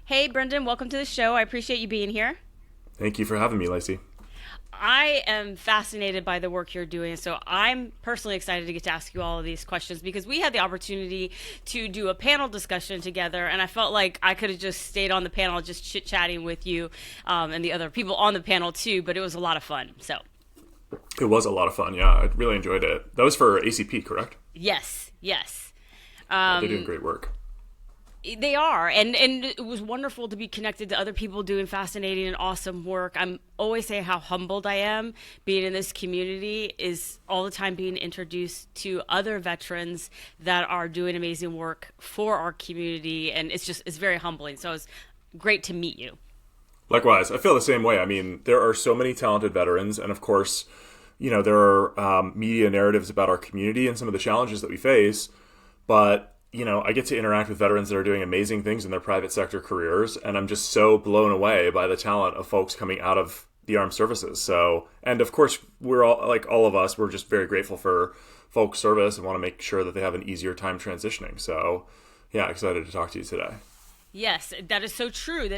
Hey, Brendan, welcome to the show. I appreciate you being here. Thank you for having me, Lacey. I am fascinated by the work you're doing, so I'm personally excited to get to ask you all of these questions because we had the opportunity to do a panel discussion together, and I felt like I could have just stayed on the panel, just chit chatting with you and the other people on the panel too. But it was a lot of fun. So, It was a lot of fun. Yeah, I really enjoyed it. That was for ACP, correct? yes, yes. Yeah, they're doing great work. They are, and it was wonderful to be connected to other people doing fascinating and awesome work. I'm always saying how humbled I am being in this community is all the time being introduced to other veterans that are doing amazing work for our community, and it's very humbling. So it's great to meet you. Likewise, I feel the same way. I mean, there are so many talented veterans, and of course, there are media narratives about our community and some of the challenges that we face. But I get to interact with veterans that are doing amazing things in their private sector careers, and I'm just so blown away by the talent of folks coming out of the armed services. So, and of course, we're all like all of us, we're just very grateful for folks' service and want to make sure that they have an easier time transitioning. So, yeah, excited to talk to you today. Yes, that is so true.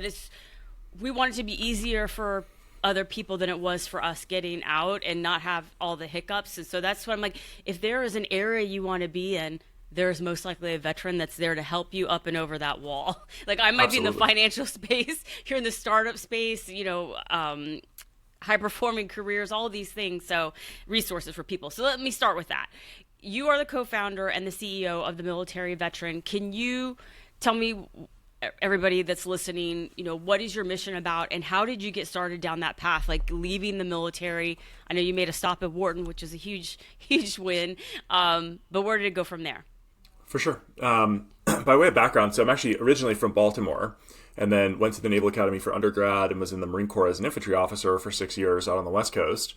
We want it to be easier for other people than it was for us getting out and not have all the hiccups. And so that's what I'm like, if there is an area you want to be in, there's most likely a veteran that's there to help you up and over that wall. Like I might be in the Absolutely. financial space, you're in the startup space, high performing careers, all of these things. So resources for people. So let me start with that. You are the co-founder and the CEO of the Military Veteran. Can you tell me, everybody that's listening, what is your mission about and how did you get started down that path, like leaving the military? I know you made a stop at Wharton, which is a huge huge win, but where did it go from there? For sure. By way of background, so I'm actually originally from Baltimore and then went to the Naval Academy for undergrad and was in the Marine Corps as an infantry officer for 6 years out on the West Coast.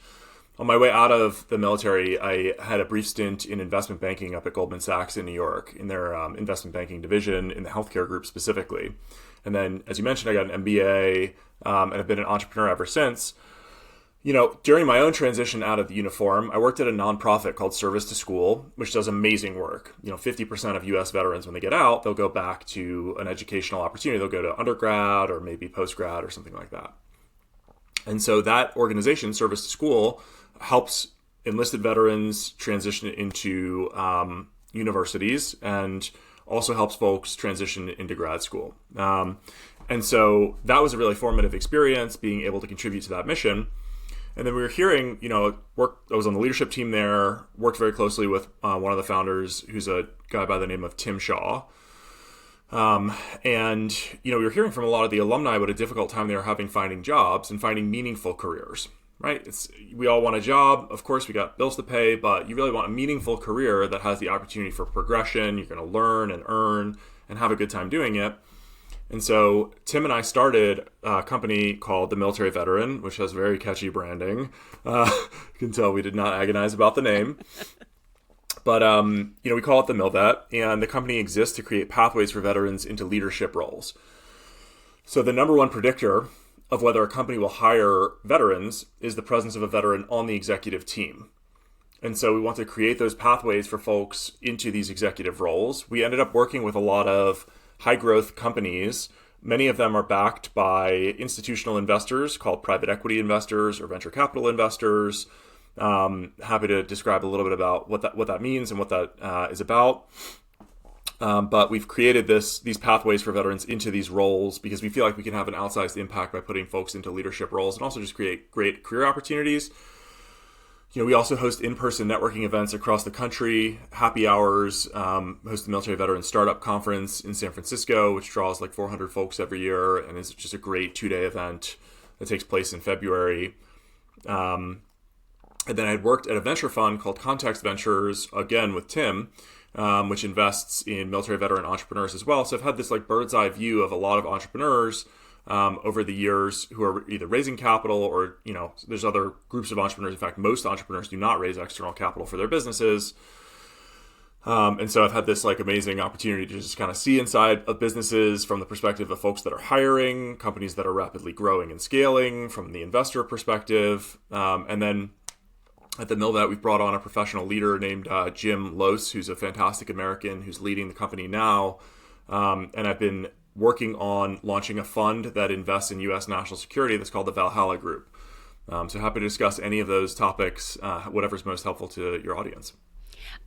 On my way out of the military, I had a brief stint in investment banking up at Goldman Sachs in New York, in their investment banking division, in the healthcare group specifically. And then, as you mentioned, I got an MBA and I've been an entrepreneur ever since. During my own transition out of the uniform, I worked at a nonprofit called Service to School, which does amazing work. 50% of US veterans, when they get out, they'll go back to an educational opportunity. They'll go to undergrad or maybe postgrad or something like that. And so that organization, Service to School, helps enlisted veterans transition into universities and also helps folks transition into grad school. And so that was a really formative experience, being able to contribute to that mission. And then we were hearing, I was on the leadership team there, worked very closely with one of the founders, who's a guy by the name of Tim Shaw. We were hearing from a lot of the alumni what a difficult time they were having finding jobs and finding meaningful careers, right? We all want a job. Of course, we got bills to pay, but you really want a meaningful career that has the opportunity for progression. You're going to learn and earn and have a good time doing it. And so Tim and I started a company called the Military Veteran, which has very catchy branding. You can tell we did not agonize about the name. But, we call it the MilVet, and the company exists to create pathways for veterans into leadership roles. So the number one predictor of whether a company will hire veterans is the presence of a veteran on the executive team. And so we want to create those pathways for folks into these executive roles. We ended up working with a lot of high growth companies. Many of them are backed by institutional investors called private equity investors or venture capital investors. Happy to describe a little bit about what that means and what that is about. But we've created these pathways for veterans into these roles because we feel like we can have an outsized impact by putting folks into leadership roles and also just create great career opportunities. We also host in-person networking events across the country, happy hours, host the Military Veteran Startup Conference in San Francisco, which draws like 400 folks every year and is just a great 2-day event that takes place in February. And then I had worked at a venture fund called Context Ventures, again with Tim, which invests in military veteran entrepreneurs as well. So I've had this like bird's eye view of a lot of entrepreneurs over the years who are either raising capital or, there's other groups of entrepreneurs. In fact, most entrepreneurs do not raise external capital for their businesses. And so I've had this like amazing opportunity to just kind of see inside of businesses from the perspective of folks that are hiring, companies that are rapidly growing and scaling from the investor perspective. And then at the MilVet, we've brought on a professional leader named Jim Lose, who's a fantastic American who's leading the company now. And I've been working on launching a fund that invests in U.S. national security that's called the Valhalla Group. So happy to discuss any of those topics, whatever's most helpful to your audience.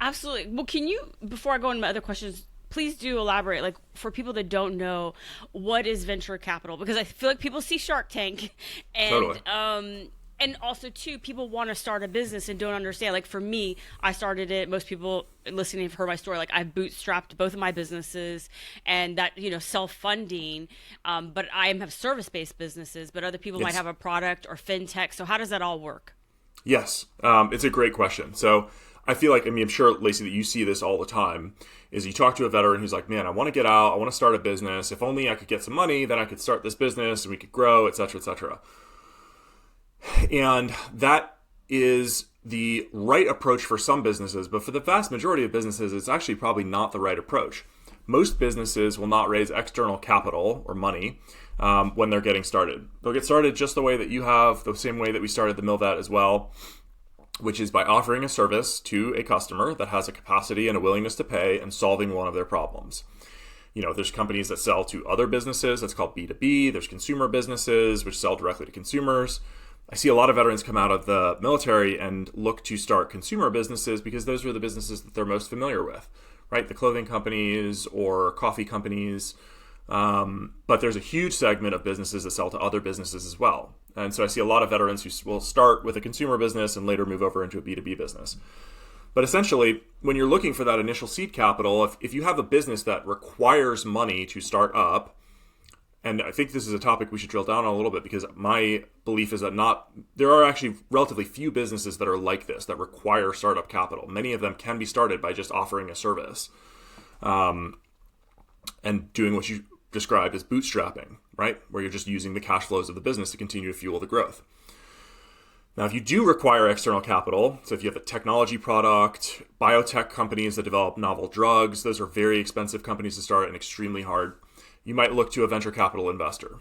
Absolutely. Well, can you, before I go into my other questions, please do elaborate, like for people that don't know, what is venture capital? Because I feel like people see Shark Tank, and Totally. and also too, people want to start a business and don't understand. Like for me, I started it. Most people listening have heard my story. Like I've bootstrapped both of my businesses, and that self-funding. But I have service-based businesses, but other people might Yes. have a product or fintech. So how does that all work? Yes, it's a great question. So I feel like, I'm sure, Lacey, that you see this all the time, is you talk to a veteran who's like, man, I want to get out, I want to start a business. If only I could get some money, then I could start this business and we could grow, et cetera, et cetera. And that is the right approach for some businesses, but for the vast majority of businesses, it's actually probably not the right approach. Most businesses will not raise external capital or money when they're getting started. They'll get started just the way that you have, the same way that we started the MilVet as well, which is by offering a service to a customer that has a capacity and a willingness to pay and solving one of their problems. There's companies that sell to other businesses, that's called B2B. There's consumer businesses, which sell directly to consumers. I see a lot of veterans come out of the military and look to start consumer businesses because those are the businesses that they're most familiar with, right? The clothing companies or coffee companies. But there's a huge segment of businesses that sell to other businesses as well. And so I see a lot of veterans who will start with a consumer business and later move over into a B2B business. But essentially, when you're looking for that initial seed capital, if you have a business that requires money to start up, and I think this is a topic we should drill down on a little bit, because my belief is that there are actually relatively few businesses that are like this, that require startup capital. Many of them can be started by just offering a service and doing what you described as bootstrapping, right? Where you're just using the cash flows of the business to continue to fuel the growth. Now, if you do require external capital, so if you have a technology product, biotech companies that develop novel drugs, those are very expensive companies to start and extremely hard. You might look to a venture capital investor.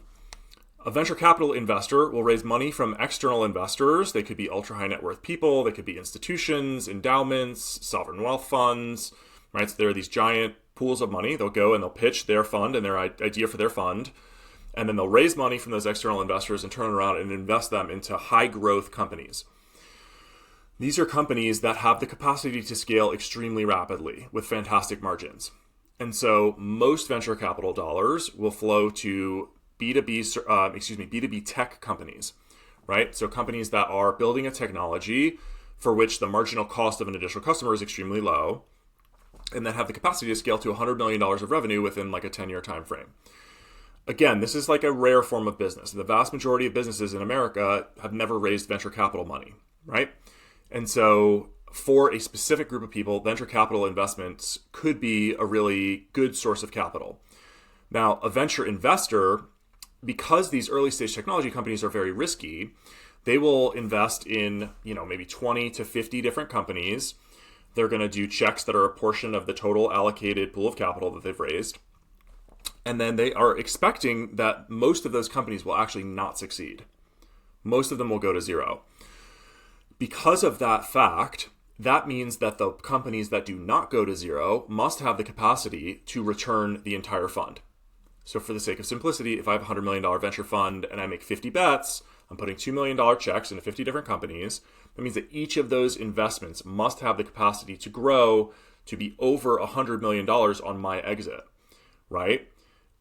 A venture capital investor will raise money from external investors. They could be ultra high net worth people. They could be institutions, endowments, sovereign wealth funds, right? So there are these giant pools of money. They'll go and they'll pitch their fund and their idea for their fund. And then they'll raise money from those external investors and turn around and invest them into high growth companies. These are companies that have the capacity to scale extremely rapidly with fantastic margins. And so most venture capital dollars will flow to B2B tech companies, right? So companies that are building a technology for which the marginal cost of an initial customer is extremely low, and that have the capacity to scale to $100 million of revenue within like a 10-year time frame. Again, this is like a rare form of business. The vast majority of businesses in America have never raised venture capital money, right? And so for a specific group of people, venture capital investments could be a really good source of capital. Now, a venture investor, because these early stage technology companies are very risky, they will invest in, maybe 20 to 50 different companies. They're going to do checks that are a portion of the total allocated pool of capital that they've raised. And then they are expecting that most of those companies will actually not succeed. Most of them will go to zero. Because of that fact, that means that the companies that do not go to zero must have the capacity to return the entire fund. So for the sake of simplicity, if I have a $100 million venture fund and I make 50 bets, I'm putting $2 million checks into 50 different companies. That means that each of those investments must have the capacity to grow to be over $100 million on my exit, right?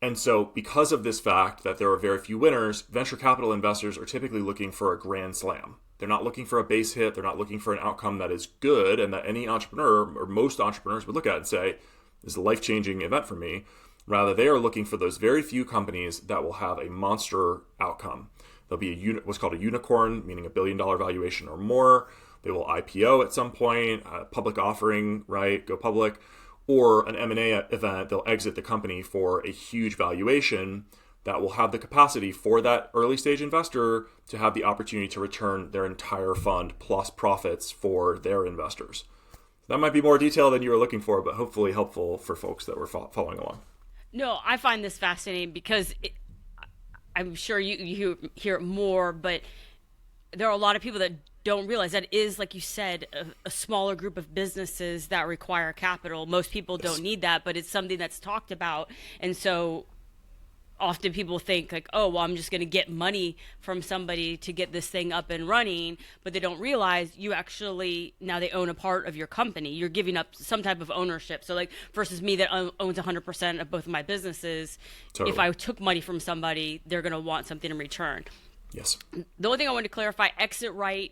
And so because of this fact that there are very few winners, venture capital investors are typically looking for a grand slam. They're not looking for a base hit. They're not looking for an outcome that is good and that any entrepreneur or most entrepreneurs would look at and say, this is a life-changing event for me. Rather, they are looking for those very few companies that will have a monster outcome. There'll be what's called a unicorn, meaning $1 billion valuation or more. They will IPO at some point, a public offering, right? Go public. Or an M&A event, they'll exit the company for a huge valuation that will have the capacity for that early stage investor to have the opportunity to return their entire fund plus profits for their investors. That might be more detail than you were looking for, but hopefully helpful for folks that were following along. No, I find this fascinating because I'm sure you hear it more, but there are a lot of people that don't realize that is, like you said, a smaller group of businesses that require capital. Most people don't need that, but it's something that's talked about. And so often people think like, oh, well, I'm just going to get money from somebody to get this thing up and running, but they don't realize you actually, now they own a part of your company. You're giving up some type of ownership. So like versus me that owns 100% of both of my businesses, Totally. if I took money from somebody, they're going to want something in return. Yes. The only thing I want to clarify, exit right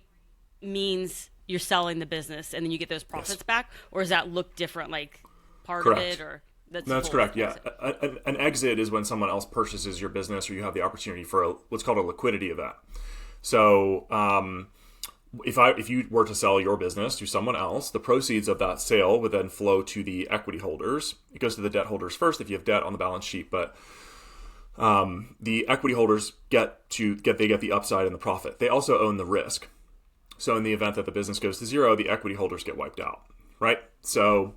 means you're selling the business and then you get those profits back, or does that look different, like part Correct. of it, or That's correct. Yeah, an exit is when someone else purchases your business, or you have the opportunity for what's called a liquidity event. So, if you were to sell your business to someone else, the proceeds of that sale would then flow to the equity holders. It goes to the debt holders first if you have debt on the balance sheet, but the equity holders get the upside and the profit. They also own the risk. So, in the event that the business goes to zero, the equity holders get wiped out. Right. So,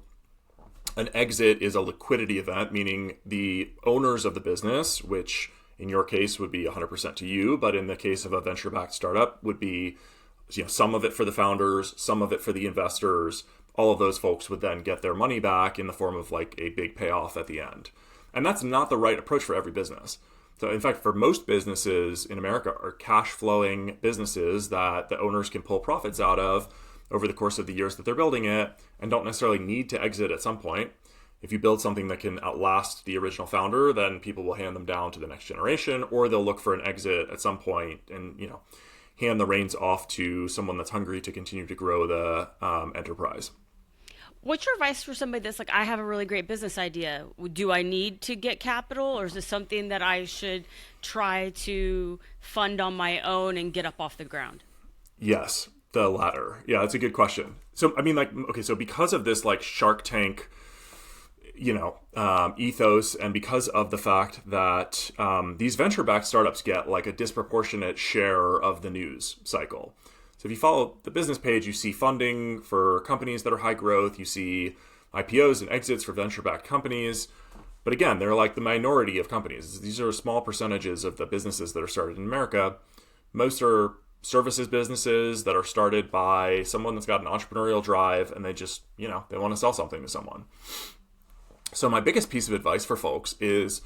an exit is a liquidity event, meaning the owners of the business, which in your case would be 100% to you, but in the case of a venture-backed startup would be, some of it for the founders, some of it for the investors. All of those folks would then get their money back in the form of like a big payoff at the end. And that's not the right approach for every business. So in fact, for most businesses in America are cash flowing businesses that the owners can pull profits out of over the course of the years that they're building it, and don't necessarily need to exit at some point. If you build something that can outlast the original founder, then people will hand them down to the next generation, or they'll look for an exit at some point and hand the reins off to someone that's hungry to continue to grow the enterprise. What's your advice for somebody that's like, I have a really great business idea. Do I need to get capital, or is this something that I should try to fund on my own and get up off the ground? Yes. The latter. Yeah, that's a good question. So, I mean, like, okay, so because of this, like, Shark Tank, ethos, and because of the fact that these venture-backed startups get, like, a disproportionate share of the news cycle. So if you follow the business page, you see funding for companies that are high growth. You see IPOs and exits for venture-backed companies. But again, they're like the minority of companies. These are small percentages of the businesses that are started in America. Most are services businesses that are started by someone that's got an entrepreneurial drive, and they just, they want to sell something to someone. So my biggest piece of advice for folks is,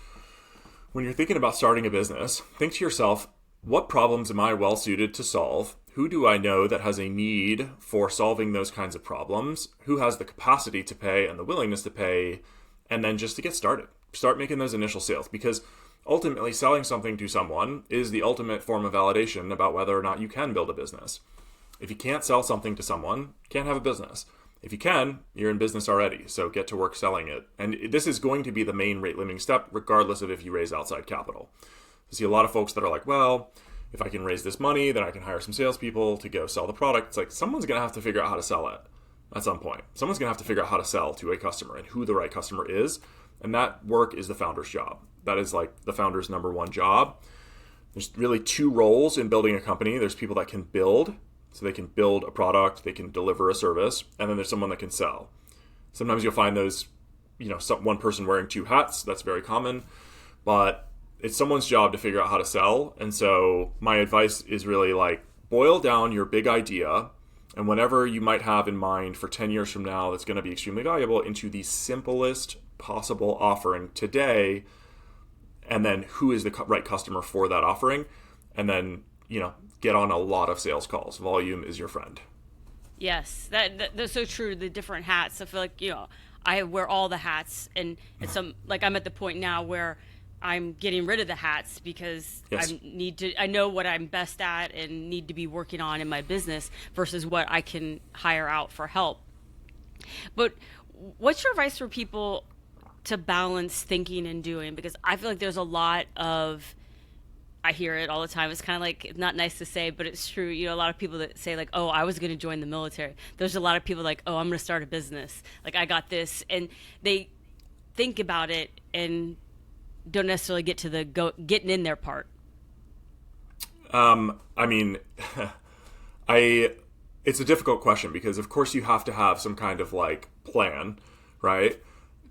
when you're thinking about starting a business, think to yourself, what problems am I well suited to solve? Who do I know that has a need for solving those kinds of problems? Who has the capacity to pay and the willingness to pay? And then just to get started, start making those initial sales, because ultimately, selling something to someone is the ultimate form of validation about whether or not you can build a business. If you can't sell something to someone, you can't have a business. If you can, you're in business already, so get to work selling it. And this is going to be the main rate limiting step, regardless of if you raise outside capital. I see a lot of folks that are like, well, if I can raise this money, then I can hire some salespeople to go sell the product. It's like, someone's going to have to figure out how to sell it at some point. Someone's going to have to figure out how to sell to a customer and who the right customer is. And that work is the founder's job. That is like the founder's number one job. There's really two roles in building a company. There's people that can build, so they can build a product, they can deliver a service, and then there's someone that can sell. Sometimes you'll find those, one person wearing two hats. That's very common, but it's someone's job to figure out how to sell. And so my advice is really like, boil down your big idea and whatever you might have in mind for 10 years from now that's going to be extremely valuable into the simplest possible offering today, and then who is the right customer for that offering, and then get on a lot of sales calls. Volume is your friend. Yes, that's so true. The different hats, I feel like I wear all the hats, and it's I'm at the point now where I'm getting rid of the hats because yes. I know what I'm best at and need to be working on in my business versus what I can hire out for help. But what's your advice for people to balance thinking and doing? Because I feel like there's a lot of, I hear it all the time. It's kind of like, it's not nice to say, but it's true. A lot of people that say like, oh, I was going to join the military. There's a lot of people like, oh, I'm going to start a business. Like, I got this. And they think about it and don't necessarily get to the getting in their part. I mean, it's a difficult question because of course you have to have some kind of like plan, right?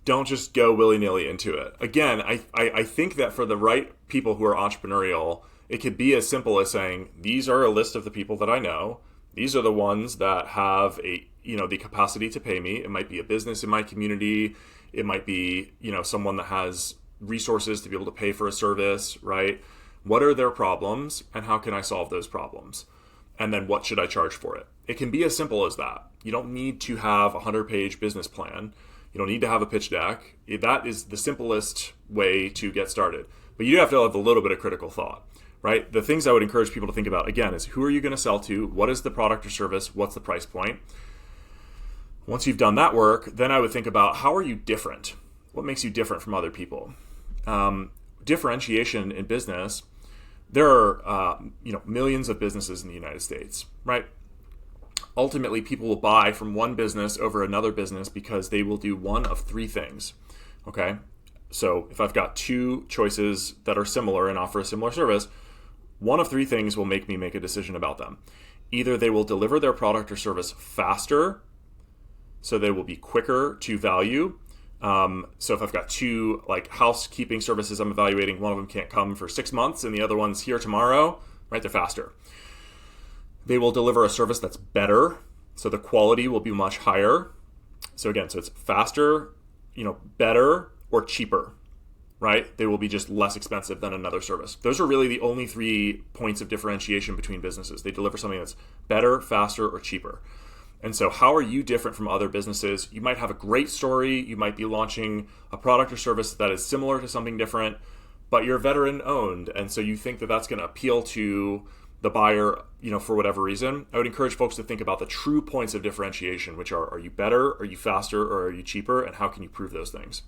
Don't just go willy-nilly into it. Again, I think that for the right people who are entrepreneurial, it could be as simple as saying, these are a list of the people that I know. These are the ones that have the capacity to pay me. It might be a business in my community. It might be, someone that has resources to be able to pay for a service, right? What are their problems and how can I solve those problems? And then what should I charge for it? It can be as simple as that. You don't need to have a 100-page business plan. You don't need to have a pitch deck. That is the simplest way to get started. But you have to have a little bit of critical thought, right? The things I would encourage people to think about, again, is who are you going to sell to? What is the product or service? What's the price point? Once you've done that work, then I would think about how are you different? What makes you different from other people? Differentiation in business, there are millions of businesses in the United States, right? Ultimately, people will buy from one business over another business because they will do one of three things, okay? So if I've got two choices that are similar and offer a similar service, one of three things will make me make a decision about them. Either they will deliver their product or service faster, so they will be quicker to value. So if I've got two like housekeeping services I'm evaluating, one of them can't come for 6 months and the other one's here tomorrow, right? They're faster. They will deliver a service that's better, so the quality will be much higher. So again, so it's faster, better, or cheaper, right? They will be just less expensive than another service. Those are really the only 3 points of differentiation between businesses. They deliver something that's better, faster, or cheaper. And so how are you different from other businesses? You might have a great story. You might be launching a product or service that is similar to something different, but you're veteran owned. And so you think that that's going to appeal to the buyer, for whatever reason. I would encourage folks to think about the true points of differentiation, which are you better, are you faster, or are you cheaper? And how can you prove those things?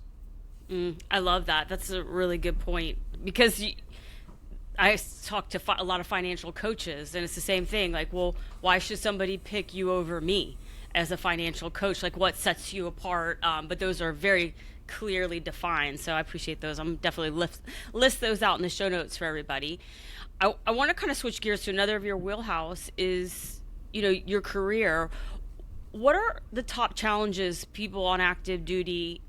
I love that. That's a really good point because I talk to a lot of financial coaches and it's the same thing. Like, well, why should somebody pick you over me as a financial coach? Like what sets you apart? But those are very clearly defined. So I appreciate those. I'm definitely list those out in the show notes for everybody. I want to kind of switch gears to another of your wheelhouse is, your career. What are the top challenges people on active duty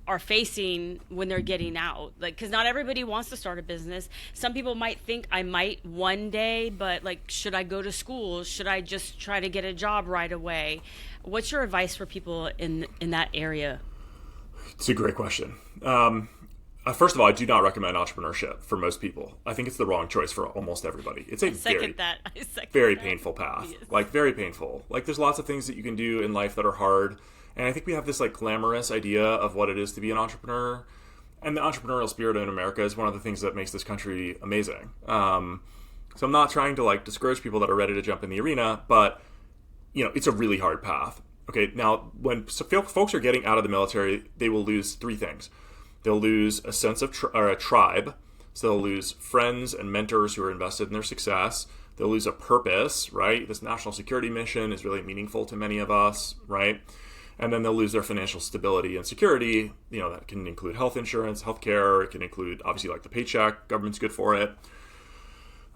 are facing when they're getting out? Like, because not everybody wants to start a business. Some people might think I might one day, but like, should I go to school? Should I just try to get a job right away? What's your advice for people in that area? It's a great question. First of all, I do not recommend entrepreneurship for most people. I think it's the wrong choice for almost everybody. It's a very painful path. Yes. Like very painful. Like there's lots of things that you can do in life that are hard. And I think we have this like glamorous idea of what it is to be an entrepreneur. And the entrepreneurial spirit in America is one of the things that makes this country amazing. So I'm not trying to like discourage people that are ready to jump in the arena, but it's a really hard path. Okay, now when folks are getting out of the military, they will lose 3 things. They'll lose a sense of a tribe. So they'll lose friends and mentors who are invested in their success. They'll lose a purpose, right? This national security mission is really meaningful to many of us, right? And then they'll lose their financial stability and security. That can include health insurance, healthcare. It can include, obviously, like the paycheck. Government's good for it.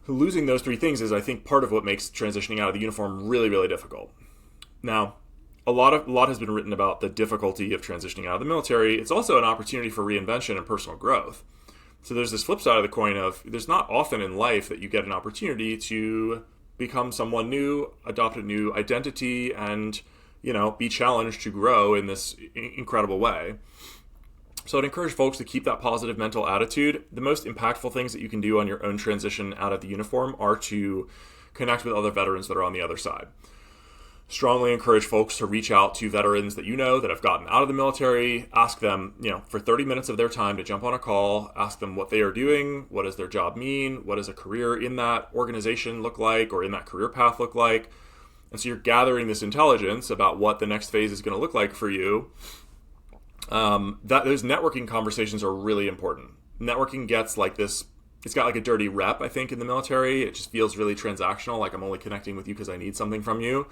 Losing those 3 things is, I think, part of what makes transitioning out of the uniform really, really difficult. Now, a lot has been written about the difficulty of transitioning out of the military. It's also an opportunity for reinvention and personal growth. So there's this flip side of the coin of there's not often in life that you get an opportunity to become someone new, adopt a new identity, and be challenged to grow in this incredible way. So I'd encourage folks to keep that positive mental attitude. The most impactful things that you can do on your own transition out of the uniform are to connect with other veterans that are on the other side. Strongly encourage folks to reach out to veterans that that have gotten out of the military. Ask them, for 30 minutes of their time to jump on a call. Ask them what they are doing. What does their job mean? What does a career in that organization look like or in that career path look like? And so you're gathering this intelligence about what the next phase is going to look like for you. Those networking conversations are really important. Networking gets like this, it's got like a dirty rep, I think, in the military. It just feels really transactional, like I'm only connecting with you because I need something from you.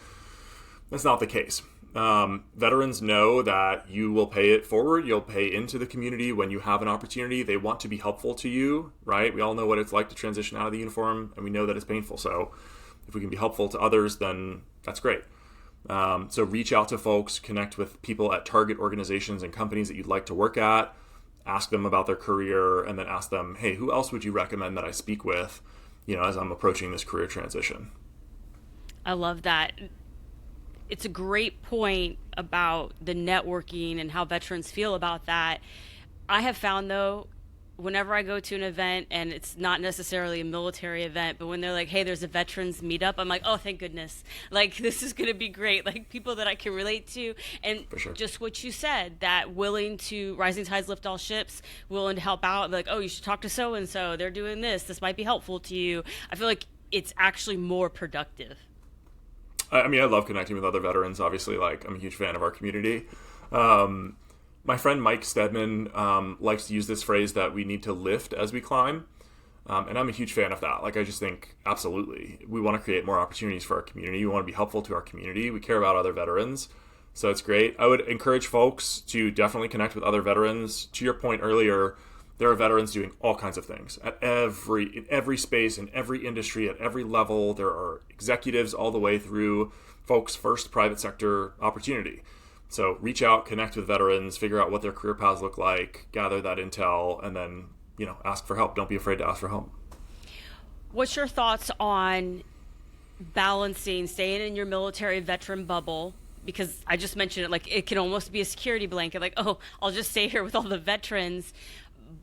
That's not the case. Veterans know that you will pay it forward. You'll pay into the community when you have an opportunity. They want to be helpful to you, right? We all know what it's like to transition out of the uniform, and we know that it's painful. So if we can be helpful to others, then that's great. So reach out to folks, connect with people at target organizations and companies that you'd like to work at, ask them about their career, and then ask them, hey, who else would you recommend that I speak with, as I'm approaching this career transition? I love that. It's a great point about the networking and how veterans feel about that. I have found, though, whenever I go to an event and it's not necessarily a military event, but when they're like, hey, there's a veterans meetup, I'm like, oh, thank goodness. Like, this is going to be great. Like, people that I can relate to. And For sure. just what you said, that willing to, rising tides lift all ships, willing to help out. Like, oh, you should talk to so-and-so. They're doing this. This might be helpful to you. I feel like it's actually more productive. I mean, I love connecting with other veterans. Obviously, like, I'm a huge fan of our community. My friend Mike Stedman likes to use this phrase that we need to lift as we climb. And I'm a huge fan of that. Like, I just think, absolutely, we want to create more opportunities for our community. We want to be helpful to our community. We care about other veterans. So it's great. I would encourage folks to definitely connect with other veterans. To your point earlier, there are veterans doing all kinds of things in every space, in every industry, at every level. There are executives all the way through folks' first private sector opportunity. So reach out, connect with veterans, figure out what their career paths look like, gather that intel, and then, ask for help. Don't be afraid to ask for help. What's your thoughts on balancing staying in your military veteran bubble? Because I just mentioned it, like, it can almost be a security blanket, like, oh, I'll just stay here with all the veterans,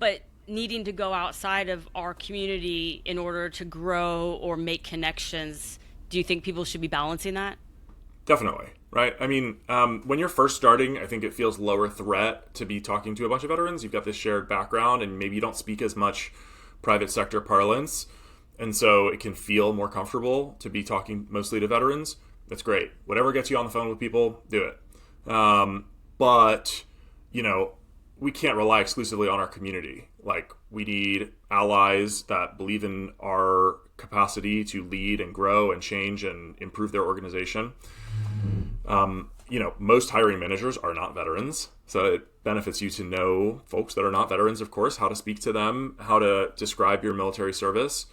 but needing to go outside of our community in order to grow or make connections. Do you think people should be balancing that? Definitely, right? I mean, when you're first starting, I think it feels lower threat to be talking to a bunch of veterans. You've got this shared background, and maybe you don't speak as much private sector parlance, and so it can feel more comfortable to be talking mostly to veterans. That's great. Whatever gets you on the phone with people, do it. But, we can't rely exclusively on our community. Like, we need allies that believe in our capacity to lead and grow and change and improve their organization. Most hiring managers are not veterans, so it benefits you to know folks that are not veterans, of course, how to speak to them, how to describe your military service.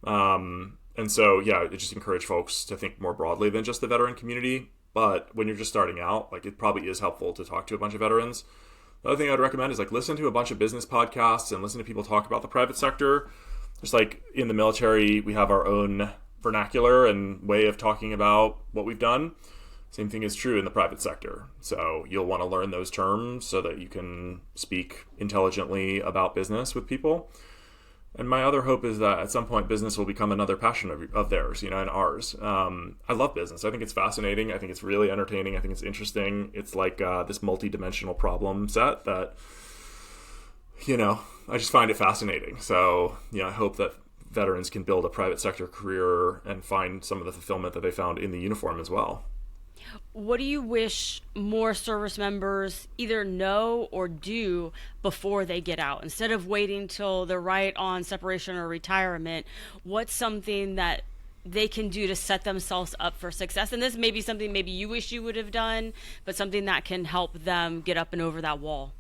And so, I just encourage folks to think more broadly than just the veteran community. But when you're just starting out, like, it probably is helpful to talk to a bunch of veterans. The other thing I'd recommend is, like, listen to a bunch of business podcasts and listen to people talk about the private sector. Just like in the military, we have our own vernacular and way of talking about what we've done. Same thing is true in the private sector. So you'll want to learn those terms so that you can speak intelligently about business with people. And my other hope is that at some point business will become another passion of theirs, and ours. I love business. I think it's fascinating. I think it's really entertaining. I think it's interesting. It's like this multi-dimensional problem set that, I just find it fascinating. So, I hope that veterans can build a private sector career and find some of the fulfillment that they found in the uniform as well. What do you wish more service members either know or do before they get out? Instead of waiting till they're right on separation or retirement, what's something that they can do to set themselves up for success? And this may be something maybe you wish you would have done, but something that can help them get up and over that wall.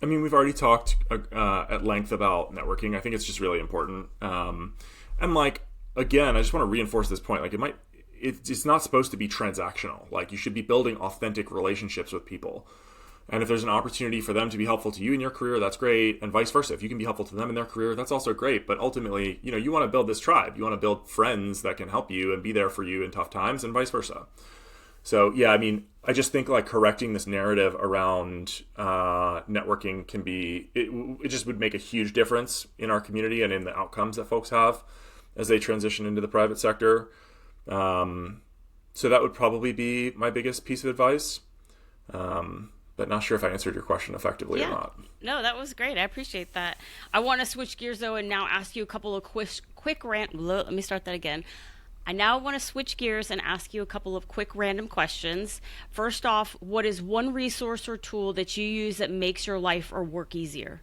I mean, we've already talked at length about networking. I think it's just really important. And like, again, I just want to reinforce this point. Like, it's not supposed to be transactional. Like, you should be building authentic relationships with people. And if there's an opportunity for them to be helpful to you in your career, that's great. And vice versa. If you can be helpful to them in their career, that's also great. But ultimately, you want to build this tribe. You want to build friends that can help you and be there for you in tough times and vice versa. So, I just think like correcting this narrative around networking can be, it just would make a huge difference in our community and in the outcomes that folks have as they transition into the private sector. So that would probably be my biggest piece of advice. But not sure if I answered your question effectively or not. No, that was great. I appreciate that. I want to switch gears though and now ask you a couple of let me start that again. I now want to switch gears and ask you a couple of quick random questions. First off, what is one resource or tool that you use that makes your life or work easier?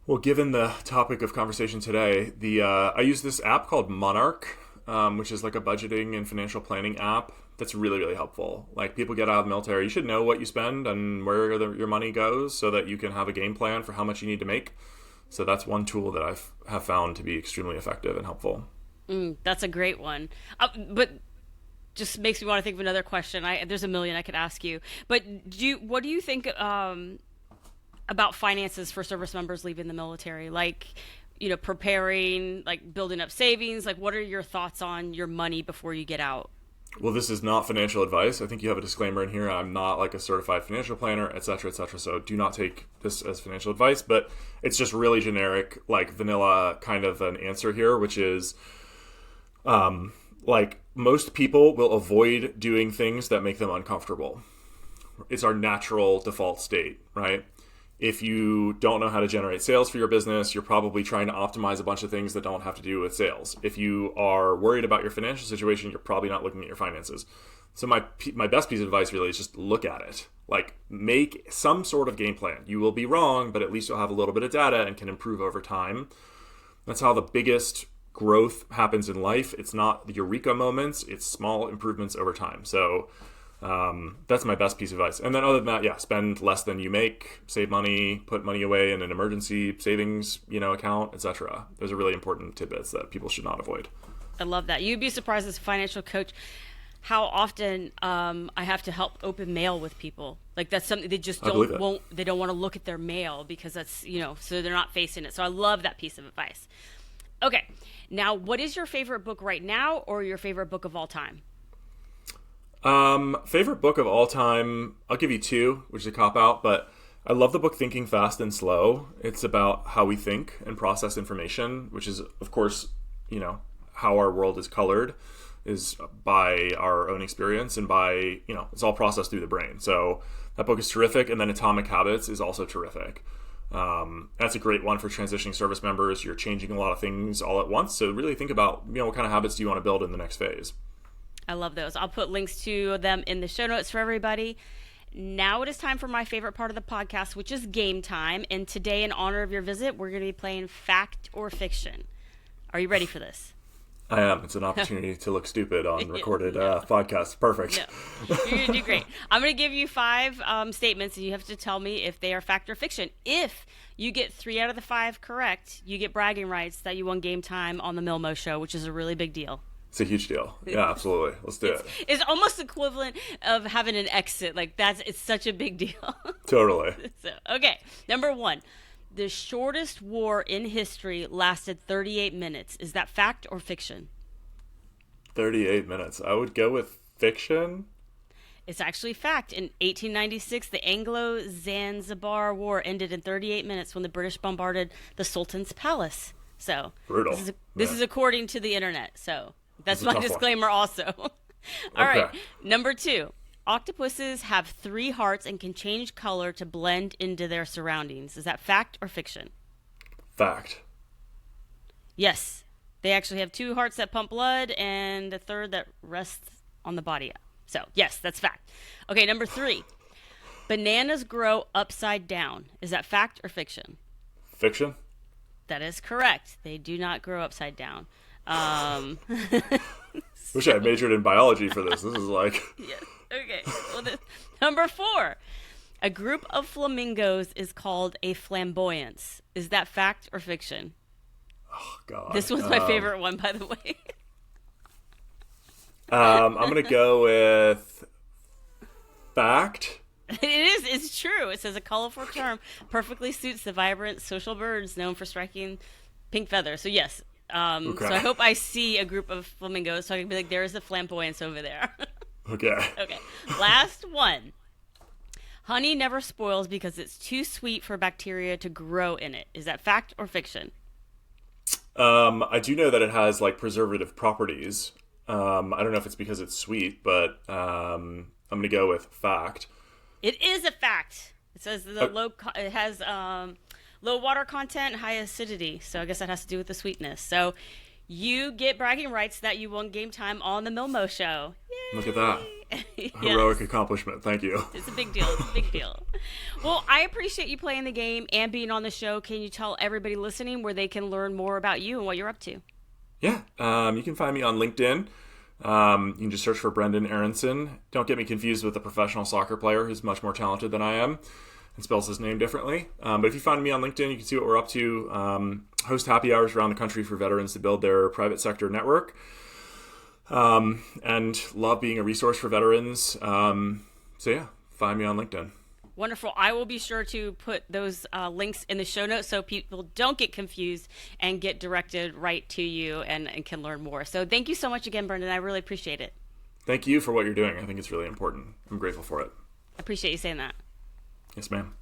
Well, given the topic of conversation today, I use this app called Monarch, which is like a budgeting and financial planning app that's really, really helpful. Like, people get out of the military, you should know what you spend and where your money goes so that you can have a game plan for how much you need to make. So that's one tool that I have found to be extremely effective and helpful. That's a great one. But just makes me want to think of another question. There's a million I could ask you. But what do you think about finances for service members leaving the military? Like, preparing, like building up savings. Like, what are your thoughts on your money before you get out? Well, this is not financial advice. I think you have a disclaimer in here. I'm not like a certified financial planner, et cetera, et cetera. So do not take this as financial advice, but it's just really generic, like vanilla kind of an answer here, which is like most people will avoid doing things that make them uncomfortable. It's our natural default state, right? If you don't know how to generate sales for your business, you're probably trying to optimize a bunch of things that don't have to do with sales. If you are worried about your financial situation, you're probably not looking at your finances. So my best piece of advice really is just look at it. Like, make some sort of game plan. You will be wrong, but at least you'll have a little bit of data and can improve over time. That's how the biggest growth happens in life. It's not the eureka moments, it's small improvements over time. So that's my best piece of advice. And then other than that, yeah, spend less than you make, save money, put money away in an emergency savings, account, etc. Those are really important tidbits that people should not avoid. I love that. You'd be surprised as a financial coach how often I have to help open mail with people. Like, that's something they just don't want to look at their mail because that's, so they're not facing it. So I love that piece of advice. Okay. Now, what is your favorite book right now or your favorite book of all time? Favorite book of all time, I'll give you two, which is a cop-out, but I love the book Thinking Fast and Slow. It's about how we think and process information, which is, of course, how our world is colored is by our own experience and by, it's all processed through the brain. So that book is terrific. And then Atomic Habits is also terrific. That's a great one for transitioning service members. You're changing a lot of things all at once. So really think about, what kind of habits do you want to build in the next phase? I love those. I'll put links to them in the show notes for everybody. Now it is time for my favorite part of the podcast, which is game time. And today, in honor of your visit, we're going to be playing Fact or Fiction. Are you ready for this? I am. It's an opportunity to look stupid on recorded podcasts. Perfect. No. You're going to do great. I'm going to give you 5 statements, and you have to tell me if they are fact or fiction. If you get 3 out of the 5 correct, you get bragging rights that you won game time on the MilMo show, which is a really big deal. It's a huge deal. Yeah, absolutely. Let's do it. It's almost equivalent of having an exit. Like, it's such a big deal. Totally. So, okay. Number 1. The shortest war in history lasted 38 minutes. Is that fact or fiction? 38 minutes. I would go with fiction. It's actually fact. In 1896, the Anglo-Zanzibar War ended in 38 minutes when the British bombarded the Sultan's palace. So, brutal. This is according to the internet. So, that's my disclaimer also. All right. Number 2. Octopuses have 3 hearts and can change color to blend into their surroundings. Is that fact or fiction? Fact. Yes. They actually have 2 hearts that pump blood and a third that rests on the body. So, yes, that's fact. Okay, number 3. Bananas grow upside down. Is that fact or fiction? Fiction. That is correct. They do not grow upside down. Wish I had majored in biology for this. This is like... Yes. Okay. Well, number 4. A group of flamingos is called a flamboyance. Is that fact or fiction? Oh, God. This was my favorite one, by the way. I'm going to go with fact. It is. It's true. It says a colorful term perfectly suits the vibrant social birds known for striking pink feathers. So, yes. Okay. So I hope I see a group of flamingos so I can be like, there is a flamboyance over there. Okay. Okay. Last one. Honey never spoils because it's too sweet for bacteria to grow in it. Is that fact or fiction? I do know that it has like preservative properties. I don't know if it's because it's sweet, but I'm going to go with fact. It is a fact. It says it has low water content, high acidity. So I guess that has to do with the sweetness. So you get bragging rights that you won game time on the MilMo show. Yay! Look at that. Yes. Heroic accomplishment. Thank you. It's a big deal. It's a big deal. Well, I appreciate you playing the game and being on the show. Can you tell everybody listening where they can learn more about you and what you're up to? Yeah. You can find me on LinkedIn. You can just search for Brendan Aronson. Don't get me confused with a professional soccer player who's much more talented than I am and spells his name differently. But if you find me on LinkedIn, you can see what we're up to. Host happy hours around the country for veterans to build their private sector network. And love being a resource for veterans. So yeah, find me on LinkedIn. Wonderful. I will be sure to put those links in the show notes so people don't get confused and get directed right to you and can learn more. So thank you so much again, Brendan. I really appreciate it. Thank you for what you're doing. I think it's really important. I'm grateful for it. I appreciate you saying that. Yes, ma'am.